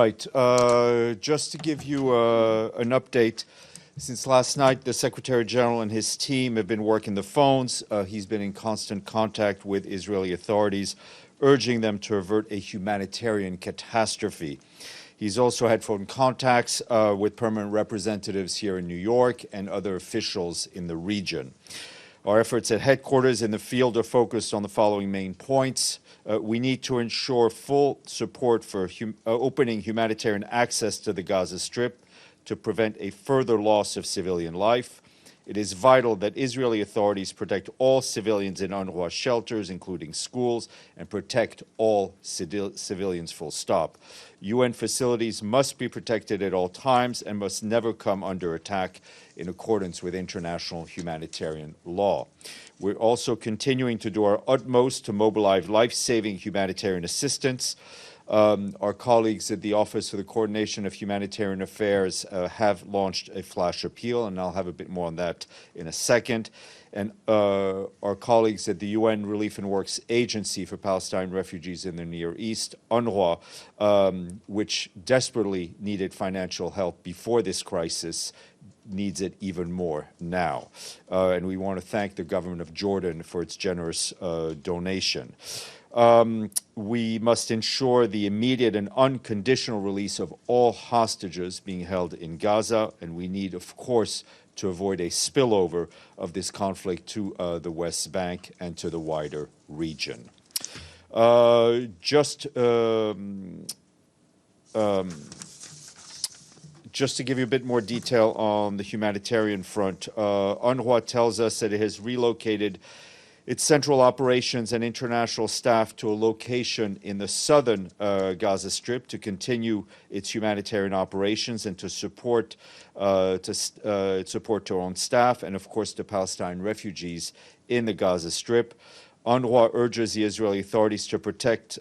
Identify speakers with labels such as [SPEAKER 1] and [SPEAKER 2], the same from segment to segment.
[SPEAKER 1] right. Just to give you an update, since last night, the Secretary General and his team have been working the phones. He's been in constant contact with Israeli authorities, urging them to avert a humanitarian catastrophe. He's also had phone contacts with permanent representatives here in New York and other officials in the region. Our efforts at headquarters in the field are focused on the following main points. We need to ensure full support for opening humanitarian access to the Gaza Strip to prevent a further loss of civilian life. It is vital that Israeli authorities protect all civilians in UNRWA shelters, including schools, and protect all civilians, full stop. UN facilities must be protected at all times and must never come under attack in accordance with international humanitarian law. We're also continuing to do our utmost to mobilize life-saving humanitarian assistance. Our colleagues at the Office for the Coordination of Humanitarian Affairs have launched a flash appeal, and I'll have a bit more on that in a second. And our colleagues at the UN Relief and Works Agency for Palestinian Refugees in the Near East, UNRWA, which desperately needed financial help before this crisis, needs it even more now. And we want to thank the government of Jordan for its generous donation. We must ensure the immediate and unconditional release of all hostages being held in Gaza, and we need, of course, to avoid a spillover of this conflict to the West Bank and to the wider region. Just to give you a bit more detail on the humanitarian front, UNRWA tells us that it has relocated its central operations and international staff to a location in the southern Gaza Strip to continue its humanitarian operations and to support to own staff and, of course, to Palestinian refugees in the Gaza Strip. UNRWA urges the Israeli authorities to protect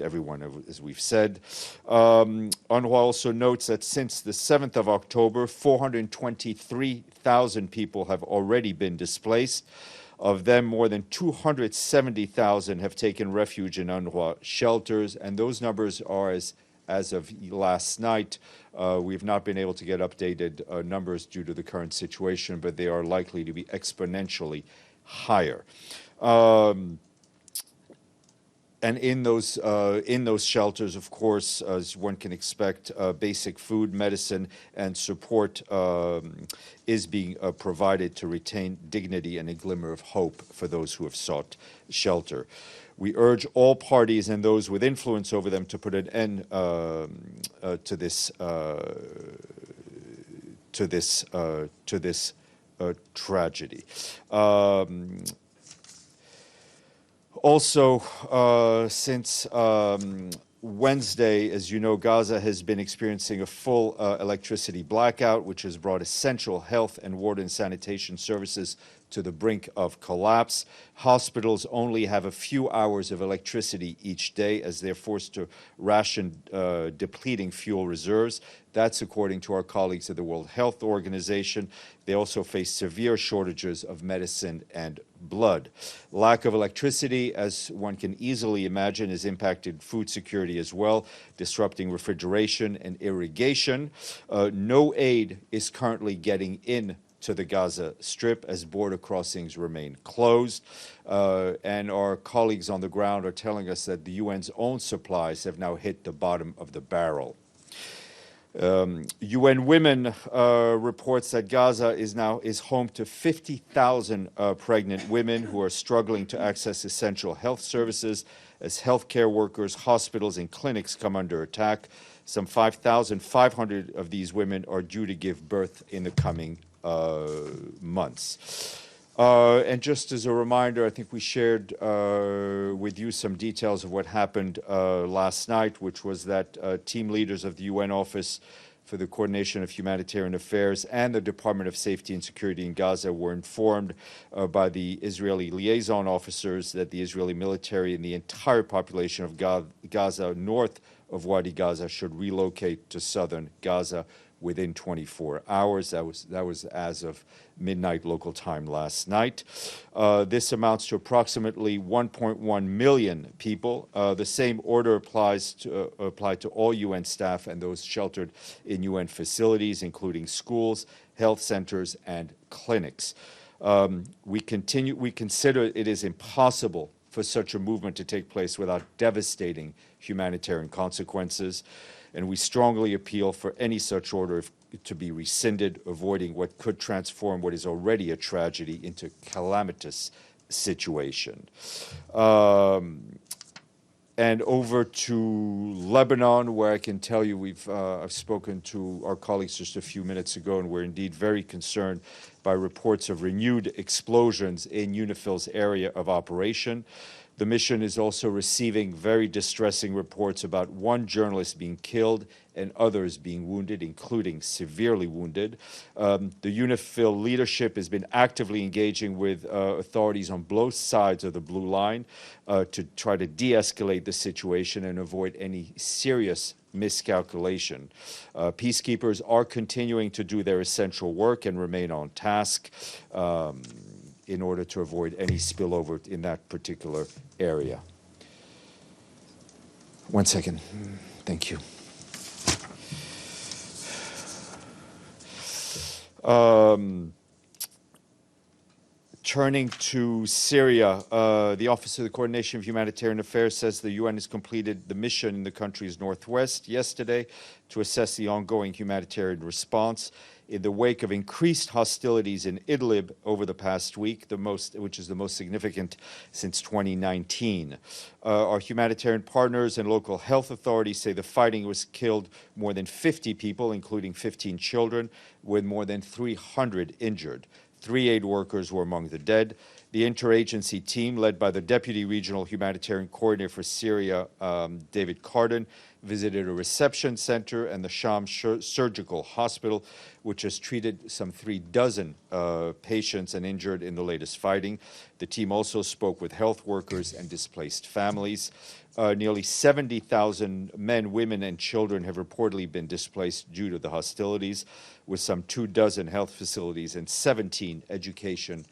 [SPEAKER 1] everyone, as we've said. UNRWA also notes that since the 7th of October, 423,000 people have already been displaced. Of them, more than 270,000 have taken refuge in UNRWA shelters, and those numbers are as of last night. We've not been able to get updated numbers due to the current situation, but they are likely to be exponentially higher. And in those shelters, of course, as one can expect, basic food, medicine, and support is being provided to retain dignity and a glimmer of hope for those who have sought shelter. We urge all parties and those with influence over them to put an end to this tragedy. Also, since Wednesday, as you know, Gaza has been experiencing a full electricity blackout, which has brought essential health and water and sanitation services to the brink of collapse. Hospitals only have a few hours of electricity each day as they're forced to ration depleting fuel reserves. That's according to our colleagues at the World Health Organization. They also face severe shortages of medicine and blood. Lack of electricity, as one can easily imagine, has impacted food security as well, disrupting refrigeration and irrigation. No aid is currently getting in to the Gaza Strip as border crossings remain closed. And our colleagues on the ground are telling us that the UN's own supplies have now hit the bottom of the barrel. UN Women reports that Gaza is home to 50,000 pregnant women who are struggling to access essential health services as healthcare workers, hospitals, and clinics come under attack. Some 5,500 of these women are due to give birth in the coming months. And just as a reminder, I think we shared with you some details of what happened last night, which was that team leaders of the UN Office for the Coordination of Humanitarian Affairs and the Department of Safety and Security in Gaza were informed by the Israeli liaison officers that the Israeli military and the entire population of Gaza north of Wadi Gaza should relocate to southern Gaza, within 24 hours. That was as of midnight local time last night. This amounts to approximately 1.1 million people. The same order applied to all UN staff and those sheltered in UN facilities, including schools, health centers, and clinics. We consider it is impossible for such a movement to take place without devastating humanitarian consequences, and we strongly appeal for any such order to be rescinded, avoiding what could transform what is already a tragedy into a calamitous situation. And over to Lebanon, where I can tell you I've spoken to our colleagues just a few minutes ago, and we're indeed very concerned by reports of renewed explosions in UNIFIL's area of operation. The mission is also receiving very distressing reports about one journalist being killed and others being wounded, including severely wounded. The UNIFIL leadership has been actively engaging with authorities on both sides of the blue line to try to de-escalate the situation and avoid any serious miscalculation. Peacekeepers are continuing to do their essential work and remain on task in order to avoid any spillover in that particular area. One second. Thank you. Turning to Syria, the Office of the Coordination of Humanitarian Affairs says the UN has completed the mission in the country's northwest yesterday to assess the ongoing humanitarian response in the wake of increased hostilities in Idlib over the past week, which is the most significant since 2019. Our humanitarian partners and local health authorities say the fighting was killed more than 50 people, including 15 children, with more than 300 injured. 3 aid workers were among the dead. The interagency team, led by the Deputy Regional Humanitarian Coordinator for Syria, David Carden, visited a reception center and the Sham Surgical Hospital, which has treated some 36 patients and injured in the latest fighting. The team also spoke with health workers and displaced families. Nearly 70,000 men, women, and children have reportedly been displaced due to the hostilities, with some 24 health facilities and 17 education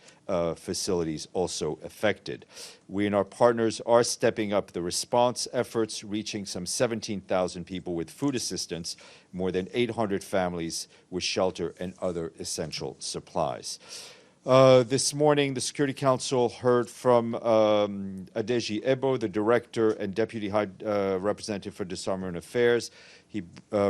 [SPEAKER 1] facilities also affected. We and our partners are stepping up the response efforts, reaching some 17,000 people with food assistance, more than 800 families with shelter and other essential supplies. This morning, the Security Council heard from Adeji Ebo, the Director and Deputy High Representative for Disarmament Affairs. He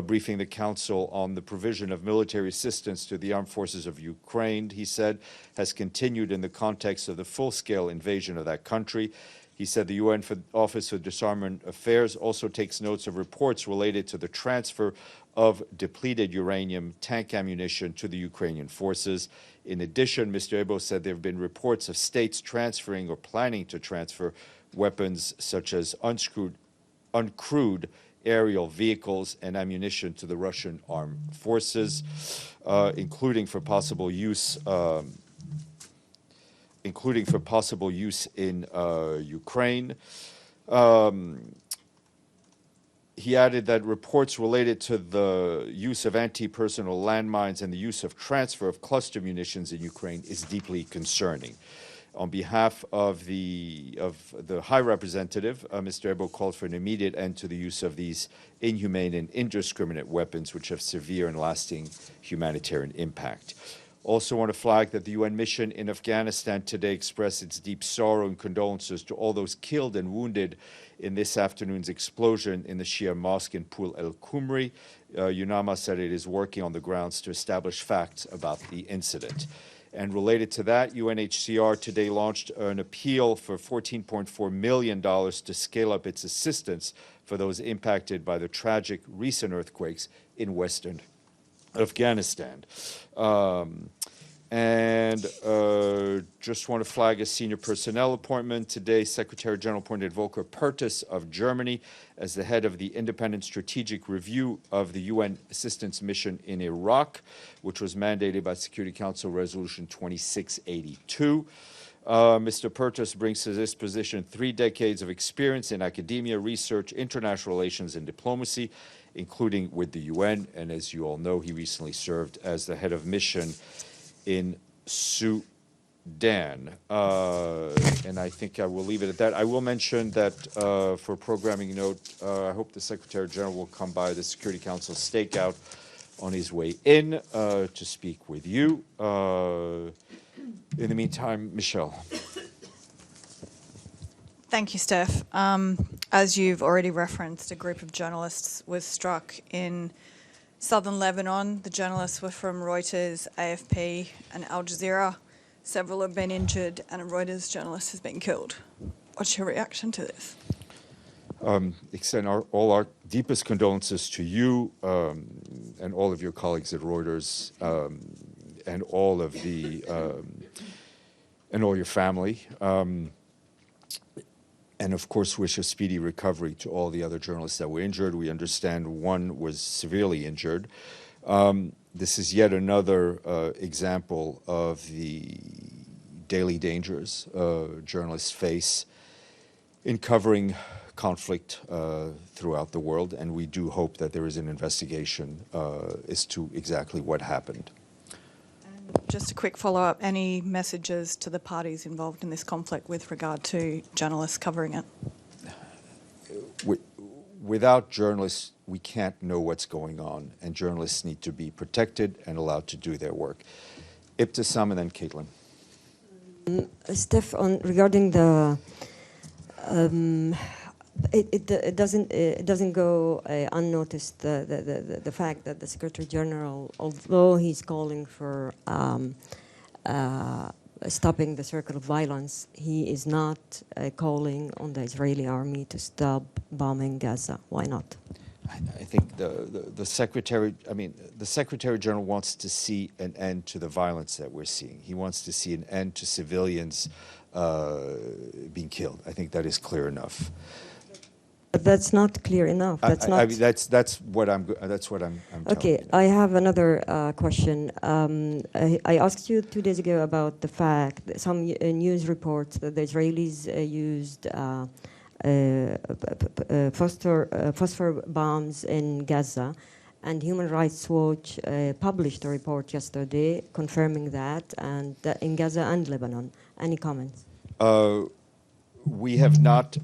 [SPEAKER 1] briefing the Council on the provision of military assistance to the armed forces of Ukraine, he said, has continued in the context of the full-scale invasion of that country. He said the UN Office of Disarmament Affairs also takes notes of reports related to the transfer of depleted uranium tank ammunition to the Ukrainian forces. In addition, Mr. Ebo said there have been reports of states transferring or planning to transfer weapons such as uncrewed aerial vehicles and ammunition to the Russian armed forces, including for possible use in Ukraine. He added that reports related to the use of anti-personnel landmines and the use of transfer of cluster munitions in Ukraine is deeply concerning. On behalf of the High Representative, Mr. Ebo called for an immediate end to the use of these inhumane and indiscriminate weapons, which have severe and lasting humanitarian impact. Also want to flag that the UN mission in Afghanistan today expressed its deep sorrow and condolences to all those killed and wounded in this afternoon's explosion in the Shia mosque in Pul el-Kumri. UNAMA said it is working on the grounds to establish facts about the incident. And related to that, UNHCR today launched an appeal for $14.4 million to scale up its assistance for those impacted by the tragic recent earthquakes in Western Afghanistan. Just want to flag a senior personnel appointment. Today, Secretary General appointed Volker Perthes of Germany as the head of the independent strategic review of the UN assistance mission in Iraq, which was mandated by Security Council Resolution 2682. Mr. Pertus brings to this position 3 decades of experience in academia, research, international relations, and diplomacy, including with the UN. And as you all know, he recently served as the head of mission in Sudan. And I think I will leave it at that. I will mention that for programming note, I hope the Secretary General will come by the Security Council stakeout on his way in to speak with you. In the meantime, Michelle.
[SPEAKER 2] Thank you, Steph. As you've already referenced, a group of journalists was struck in southern Lebanon. The journalists were from Reuters, AFP, and Al Jazeera. Several have been injured, and a Reuters journalist has been killed. What's your reaction to this?
[SPEAKER 1] Extend all our deepest condolences to you and all of your colleagues at Reuters and all of the and all your family. And of course, wish a speedy recovery to all the other journalists that were injured. We understand one was severely injured. This is yet another example of the daily dangers journalists face in covering conflict throughout the world, and we do hope that there is an investigation as to exactly what happened.
[SPEAKER 2] Just a quick follow-up, any messages to the parties involved in this conflict with regard to journalists covering it?
[SPEAKER 1] Without journalists, we can't know what's going on, and journalists need to be protected and allowed to do their work. Ibtisam and then Caitlin.
[SPEAKER 3] Steph, regarding the it doesn't go unnoticed the fact that the Secretary General, although he's calling for stopping the circle of violence, he is not calling on the Israeli army to stop bombing Gaza. Why not?
[SPEAKER 1] I think the Secretary, the Secretary General wants to see an end to the violence that we're seeing. He wants to see an end to civilians being killed. I think that is clear enough.
[SPEAKER 3] But that's not clear enough. That's not.
[SPEAKER 1] I mean, that's what I'm
[SPEAKER 3] Okay,
[SPEAKER 1] telling you.
[SPEAKER 3] I have another question. I asked you 2 days ago about the fact that some news reports that the Israelis used phosphor bombs in Gaza, and Human Rights Watch published a report yesterday confirming that, and in Gaza and Lebanon. Any comments?
[SPEAKER 1] We have not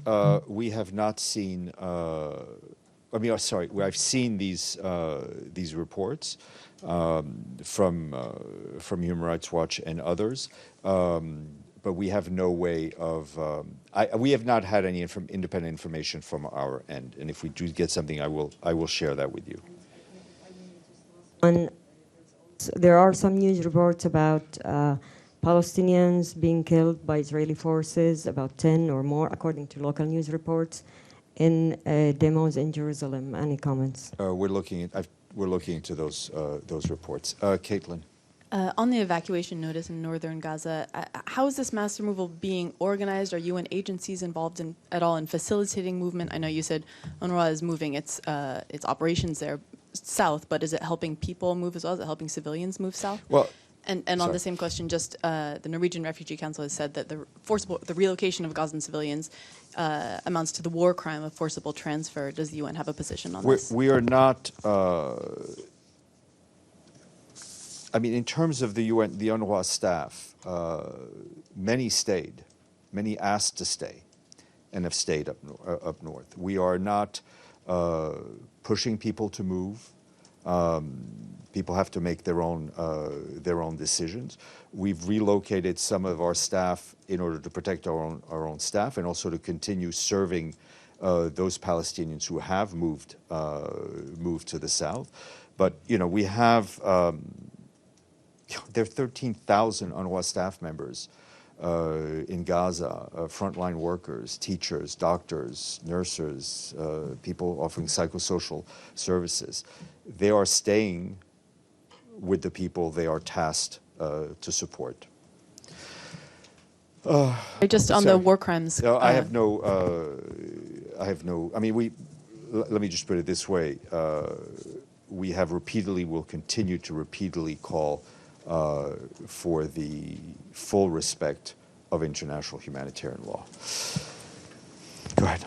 [SPEAKER 1] seen. Sorry. I've seen these reports from Human Rights Watch and others, but we have no way of. We have not had any independent information from our end, and if we do get something, I will share that with you.
[SPEAKER 3] And there are some news reports about Palestinians being killed by Israeli forces, about 10 or more, according to local news reports, in demos in Jerusalem. Any comments?
[SPEAKER 1] We're looking into those reports. Caitlin.
[SPEAKER 4] On the evacuation notice in northern Gaza, how is this mass removal being organized? Are UN agencies involved at all in facilitating movement? I know you said UNRWA is moving its operations there south, but is it helping people move as well? Is it helping civilians move south?
[SPEAKER 1] Well.
[SPEAKER 4] And on the same question, just the Norwegian Refugee Council has said that the relocation of Gazan civilians amounts to the war crime of forcible transfer. Does the UN have a position on this?
[SPEAKER 1] We are not. In terms of the UN, the UNRWA staff, many stayed, many asked to stay, and have stayed up north. We are not pushing people to move. People have to make their own decisions. We've relocated some of our staff in order to protect our own staff, and also to continue serving those Palestinians who have moved to the south. But we have there are 13,000 UNRWA staff members in Gaza, frontline workers, teachers, doctors, nurses, people offering psychosocial services. They are staying with the people they are tasked to support.
[SPEAKER 4] Just on the war crimes.
[SPEAKER 1] No, I have no. Let me just put it this way: we have repeatedly, will continue to repeatedly call for the full respect of international humanitarian law. Go ahead.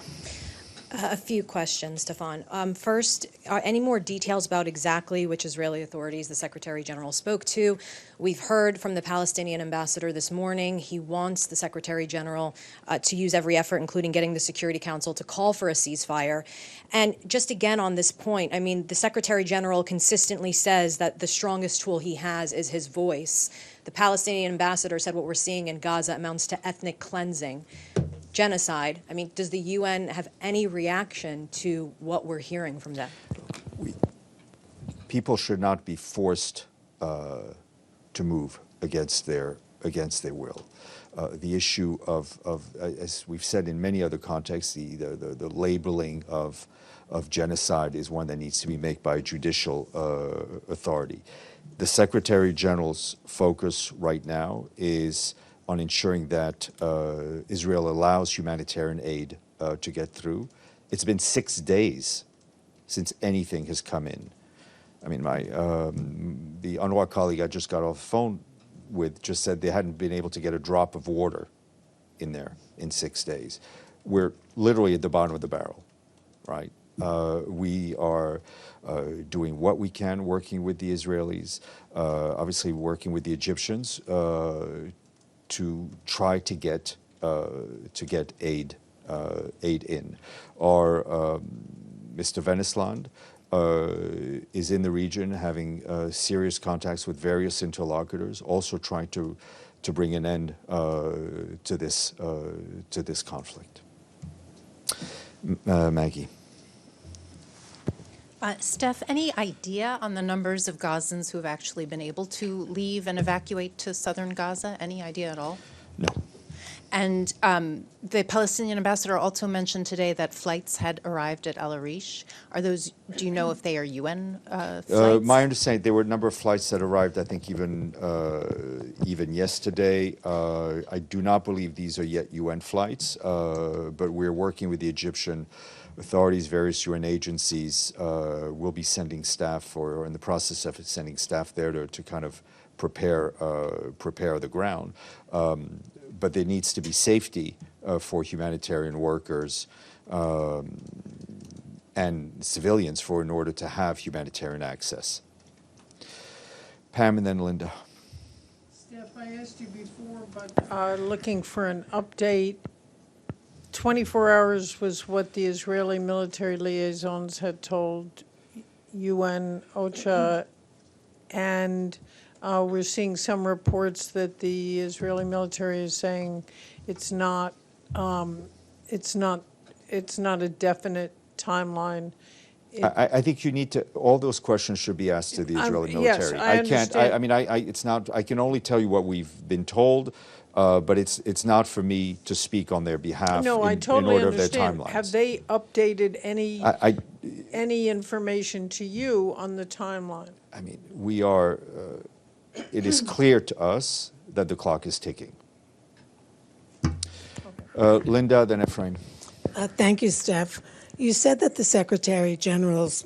[SPEAKER 5] A few questions, Stéphane. First, are any more details about exactly which Israeli authorities the Secretary General spoke to? We've heard from the Palestinian ambassador this morning. He wants the Secretary General to use every effort, including getting the Security Council to call for a ceasefire. And just again on this point, I mean, the Secretary General consistently says that the strongest tool he has is his voice. The Palestinian ambassador said what we're seeing in Gaza amounts to ethnic cleansing. Genocide. I mean, does the UN have any reaction to what we're hearing from them?
[SPEAKER 1] People should not be forced to move against their will. The issue of, as we've said in many other contexts, the labeling of genocide is one that needs to be made by a judicial authority. The Secretary General's focus right now is on ensuring that Israel allows humanitarian aid to get through. It's been 6 days since anything has come in. I mean, the UNRWA colleague I just got off the phone with just said they hadn't been able to get a drop of water in there in 6 days. We're literally at the bottom of the barrel, right? We are doing what we can, working with the Israelis, obviously working with the Egyptians to try to get aid in. Our Mr. Vennesland is in the region, having serious contacts with various interlocutors, also trying to bring an end to this conflict. Maggie.
[SPEAKER 6] Steph, any idea on the numbers of Gazans who have actually been able to leave and evacuate to southern Gaza? Any idea at all?
[SPEAKER 1] No.
[SPEAKER 6] And the Palestinian ambassador also mentioned today that flights had arrived at Al Arish. Are those? Do you know if they are UN flights?
[SPEAKER 1] My understanding, there were a number of flights that arrived. I think even yesterday. I do not believe these are yet UN flights, but we're working with the Egyptian authorities, various UN agencies. Will be sending staff, or in the process of sending staff there to kind of prepare the ground. But there needs to be safety for humanitarian workers and civilians in order to have humanitarian access. Pam and then Linda.
[SPEAKER 7] Steph, I asked you before, but looking for an update. 24 hours was what the Israeli military liaisons had told UN, OCHA, and we're seeing some reports that the Israeli military is saying it's not a definite timeline.
[SPEAKER 1] I think you need to. All those questions should be asked to the Israeli military.
[SPEAKER 7] Yes, I understand.
[SPEAKER 1] I mean, it's not. I can only tell you what we've been told, but it's not for me to speak on their behalf.
[SPEAKER 7] No, I totally
[SPEAKER 1] in order
[SPEAKER 7] understand.
[SPEAKER 1] Of their timelines.
[SPEAKER 7] Have they updated any information to you on the timeline?
[SPEAKER 1] I mean, we are. It is clear to us that the clock is ticking. Linda, then Efrain.
[SPEAKER 8] Thank you, Steph. You said that the Secretary General's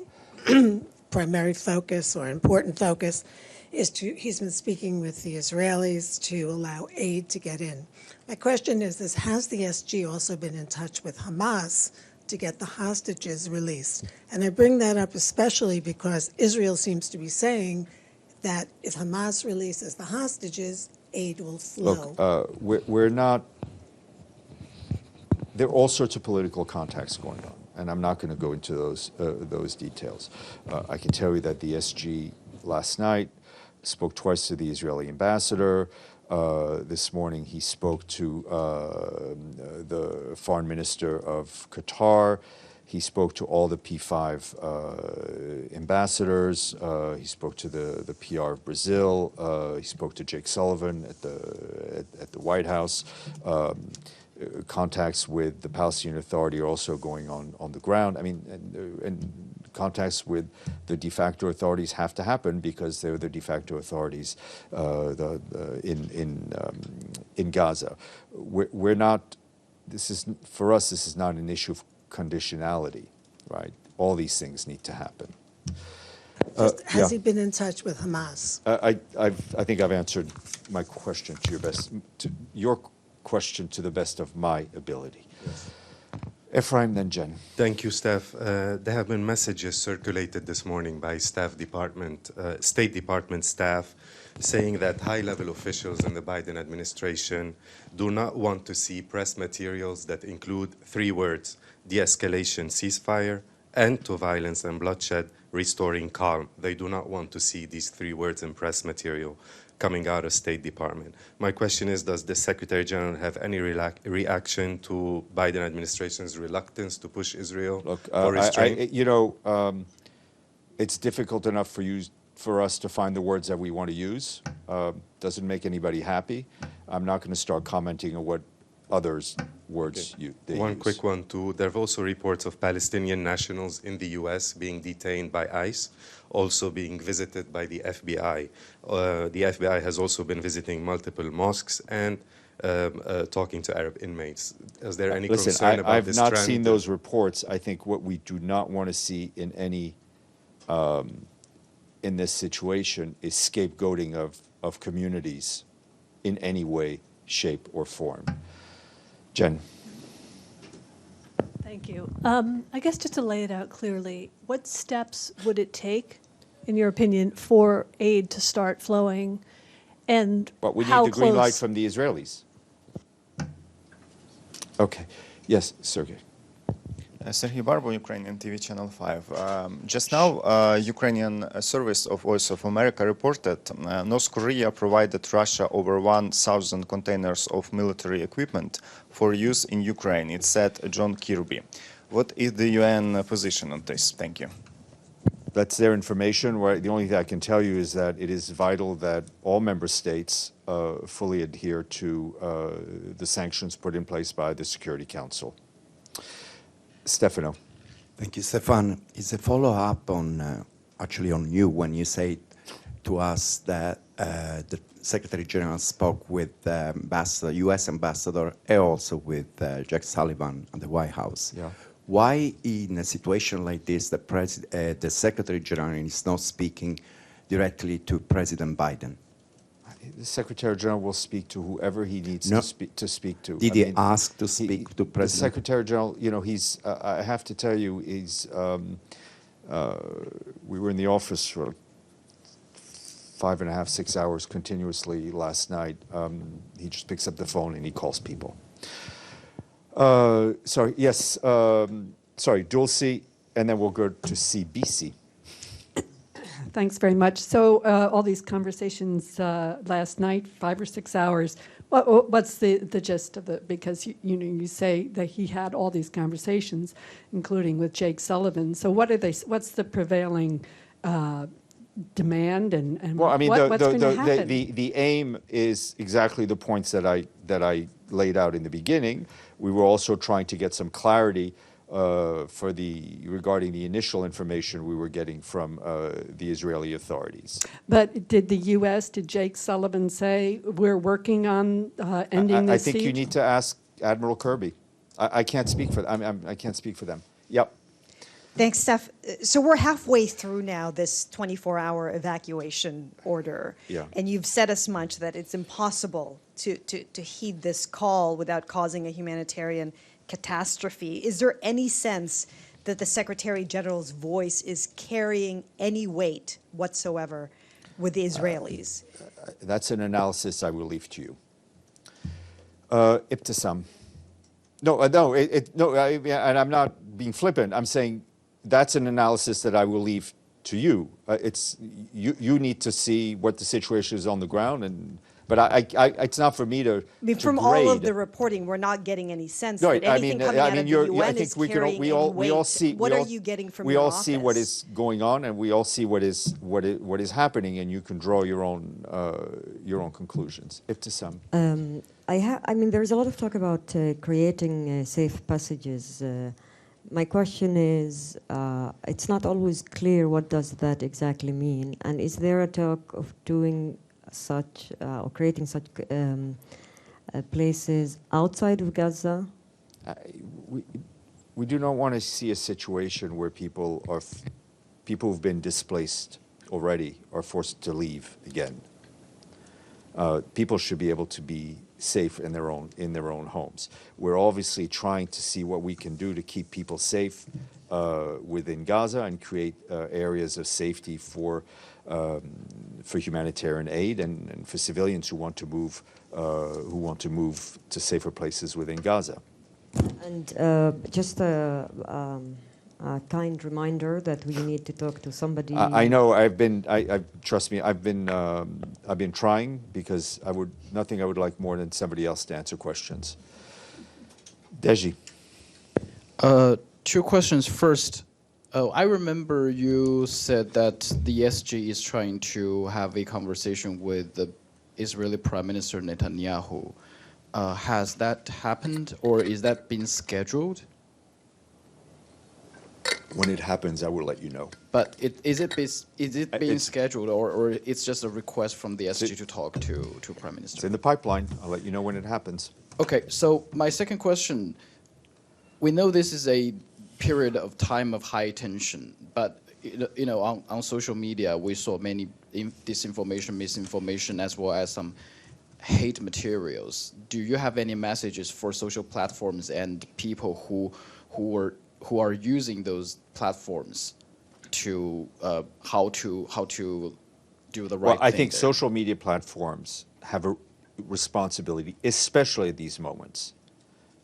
[SPEAKER 8] primary focus or important focus is he's been speaking with the Israelis to allow aid to get in. My question is this: has the SG also been in touch with Hamas to get the hostages released? And I bring that up especially because Israel seems to be saying that if Hamas releases the hostages, aid will flow.
[SPEAKER 1] Look, we're not. There are all sorts of political contacts going on, and I'm not going to go into those details. I can tell you that the SG last night spoke twice to the Israeli ambassador. This morning he spoke to the foreign minister of Qatar. He spoke to all the P5 ambassadors. He spoke to the PR of Brazil. He spoke to Jake Sullivan at the White House. Contacts with the Palestinian Authority are also going on the ground. I mean, and contacts with the de facto authorities have to happen because they're the de facto authorities in Gaza. We're not. For us. This is not an issue of conditionality, right? All these things need to happen.
[SPEAKER 8] Has he been in touch with Hamas?
[SPEAKER 1] I think I've answered my question to your best. To your question to the best of my ability. Ephraim, then Jen.
[SPEAKER 9] Thank you, Steph. There have been messages circulated this morning by State Department staff saying that high-level officials in the Biden administration do not want to see press materials that include 3 words: de-escalation, ceasefire, end to violence and bloodshed, restoring calm. They do not want to see these 3 words in press material coming out of State Department. My question is, does the Secretary General have any reaction to Biden administration's reluctance to push Israel for restraint?
[SPEAKER 1] It's difficult enough for us to find the words that we want to use. Doesn't make anybody happy. I'm not going to start commenting on what others' words they use.
[SPEAKER 9] One quick one, too. There are also reports of Palestinian nationals in the U.S. being detained by ICE, also being visited by the FBI. The FBI has also been visiting multiple mosques and talking to Arab inmates. Is there any concern about this trend?
[SPEAKER 1] I've not seen those reports. I think what we do not want to see in any in this situation is scapegoating of communities in any way, shape, or form. Jen.
[SPEAKER 10] Thank you. I guess just to lay it out clearly, what steps would it take, in your opinion, for aid to start flowing, and
[SPEAKER 1] But we need
[SPEAKER 10] how
[SPEAKER 1] the green light
[SPEAKER 10] close?
[SPEAKER 1] from the Israelis. Okay. Yes, Sergey.
[SPEAKER 11] Sergey Barbo, Ukrainian TV Channel 5. Just now, Ukrainian Service of Voice of America reported North Korea provided Russia over 1,000 containers of military equipment for use in Ukraine. It said John Kirby. What is the UN position on this? Thank you.
[SPEAKER 1] That's their information. The only thing I can tell you is that it is vital that all member states fully adhere to the sanctions put in place by the Security Council. Stefano.
[SPEAKER 12] Thank you, Stéphane. It's a follow-up on, actually on you, when you said to us that the Secretary General spoke with the U.S. ambassador and also with Jake Sullivan at the White House.
[SPEAKER 1] Yeah.
[SPEAKER 12] Why, in a situation like this, the Secretary General is not speaking directly to President Biden?
[SPEAKER 1] The Secretary General will speak to whoever he needs to speak to.
[SPEAKER 12] Did he ask to speak to President?
[SPEAKER 1] The Secretary General, he's. I have to tell you, he's. We were in the office for 5.5, 6 hours continuously last night. He just picks up the phone and he calls people. Sorry. Yes. Sorry. Dulce, and then we'll go to CBC.
[SPEAKER 13] Thanks very much. So all these conversations last night, 5 or 6 hours, what's the gist of it? Because you say that he had all these conversations, including with Jake Sullivan. So what's the prevailing demand and
[SPEAKER 1] well, I mean,
[SPEAKER 13] what's going to happen?
[SPEAKER 1] the aim is exactly the points that I laid out in the beginning. We were also trying to get some clarity regarding the initial information we were getting from the Israeli authorities.
[SPEAKER 13] But did Jake Sullivan say we're working on ending this siege?
[SPEAKER 1] I think you need to ask Admiral Kirby. I can't speak for them. I can't speak for them. Yep.
[SPEAKER 14] Thanks, Steph. So we're halfway through now this 24-hour evacuation order.
[SPEAKER 1] Yeah.
[SPEAKER 14] And you've said as much that it's impossible to heed this call without causing a humanitarian catastrophe. Is there any sense that the Secretary General's voice is carrying any weight whatsoever with the Israelis?
[SPEAKER 1] That's an analysis I will leave to you. Ibtisam. And I'm not being flippant. I'm saying that's an analysis that I will leave to you. You need to see what the situation is on the ground, but it's not for me to.
[SPEAKER 14] I mean, from all of the reporting, we're not getting any sense that anything coming out of the UN is carrying any weight.
[SPEAKER 1] We all see.
[SPEAKER 14] What are you getting from
[SPEAKER 1] your
[SPEAKER 14] your
[SPEAKER 1] office? We all see what is going on, and we all see what is happening, and you can draw your own conclusions. Ibtisam.
[SPEAKER 3] I mean, there's a lot of talk about creating safe passages. My question is, it's not always clear what does that exactly mean, and is there a talk of doing such or creating such places outside of Gaza?
[SPEAKER 1] We do not want to see a situation where people who've been displaced already are forced to leave again. People should be able to be safe in their own homes. We're obviously trying to see what we can do to keep people safe within Gaza and create areas of safety for humanitarian aid and for civilians who want to move to safer places within Gaza.
[SPEAKER 3] And just a kind reminder that we need to talk to somebody.
[SPEAKER 1] I know. Trust me. I've been trying because nothing I would like more than somebody else to answer questions. Deji.
[SPEAKER 15] Two questions. First, I remember you said that the SG is trying to have a conversation with the Israeli Prime Minister Netanyahu. Has that happened, or is that being scheduled?
[SPEAKER 1] When it happens, I will let you know.
[SPEAKER 15] But is it being scheduled, or it's just a request from the SG to talk to Prime Minister?
[SPEAKER 1] It's in the pipeline. I'll let you know when it happens.
[SPEAKER 15] Okay, so my second question, we know this is a period of time of high tension, but on social media we saw many disinformation, misinformation, as well as some hate materials. Do you have any messages for social platforms and people who are using those platforms to how to do the right thing?
[SPEAKER 1] Well, I think
[SPEAKER 15] there?
[SPEAKER 1] social media platforms have a responsibility, especially at these moments,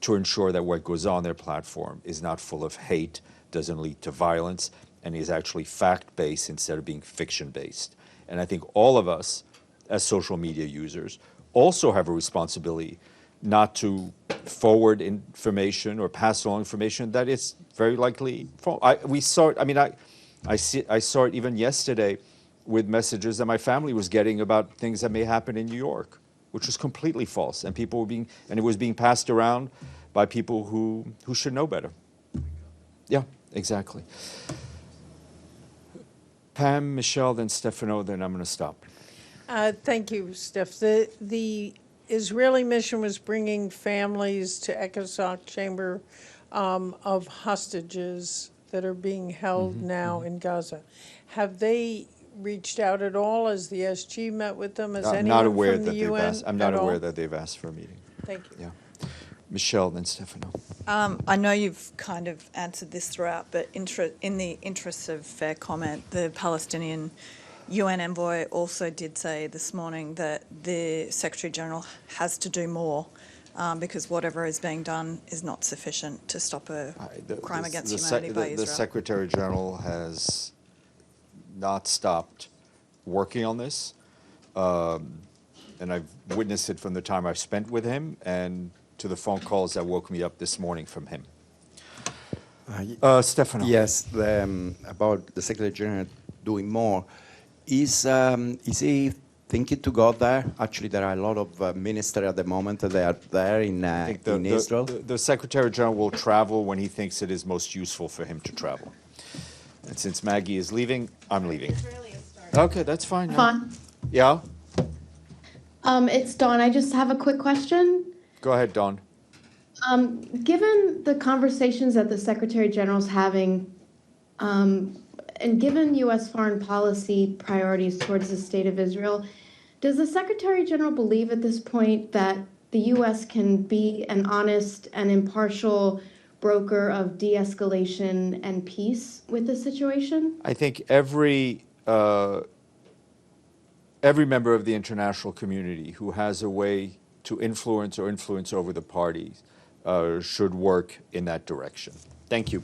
[SPEAKER 1] to ensure that what goes on their platform is not full of hate, doesn't lead to violence, and is actually fact-based instead of being fiction-based. And I think all of us, as social media users, also have a responsibility not to forward information or pass along information that is very likely false. I saw it even yesterday with messages that my family was getting about things that may happen in New York, which was completely false, and it was being passed around by people who should know better. Yeah, exactly. Pam, Michelle, then Stefano, then I'm going to stop.
[SPEAKER 7] Thank you, Steph. The Israeli mission was bringing families to ECOSOC chamber of hostages that are being held now in Gaza. Have they reached out at all? Has the SG met with them? Has anyone
[SPEAKER 1] Not aware
[SPEAKER 7] from the
[SPEAKER 1] that
[SPEAKER 7] UN
[SPEAKER 1] I'm not
[SPEAKER 7] at all?
[SPEAKER 1] aware that they've asked for a meeting.
[SPEAKER 7] Thank you.
[SPEAKER 1] Yeah. Michelle, then Stefano.
[SPEAKER 2] I know you've kind of answered this throughout, but in the interest of fair comment, the Palestinian UN envoy also did say this morning that the Secretary General has to do more because whatever is being done is not sufficient to stop a crime against humanity by Israel.
[SPEAKER 1] The Secretary General has not stopped working on this, and I've witnessed it from the time I've spent with him and to the phone calls that woke me up this morning from him. Stefano.
[SPEAKER 12] Yes, about the Secretary General doing more. Is he thinking to go there? Actually, there are a lot of ministers at the moment that they are there in Israel.
[SPEAKER 1] The Secretary General will travel when he thinks it is most useful for him to travel. And since Maggie is leaving, I'm leaving. Okay, that's fine.
[SPEAKER 16] Stéphane.
[SPEAKER 1] Yeah?
[SPEAKER 16] It's Dawn. I just have a quick question.
[SPEAKER 1] Go ahead, Dawn.
[SPEAKER 16] Given the conversations that the Secretary General's having, and given U.S. foreign policy priorities towards the state of Israel, does the Secretary General believe at this point that the U.S. can be an honest and impartial broker of de-escalation and peace with the situation?
[SPEAKER 1] I think every member of the international community who has a way to influence or influence over the parties should work in that direction. Thank you.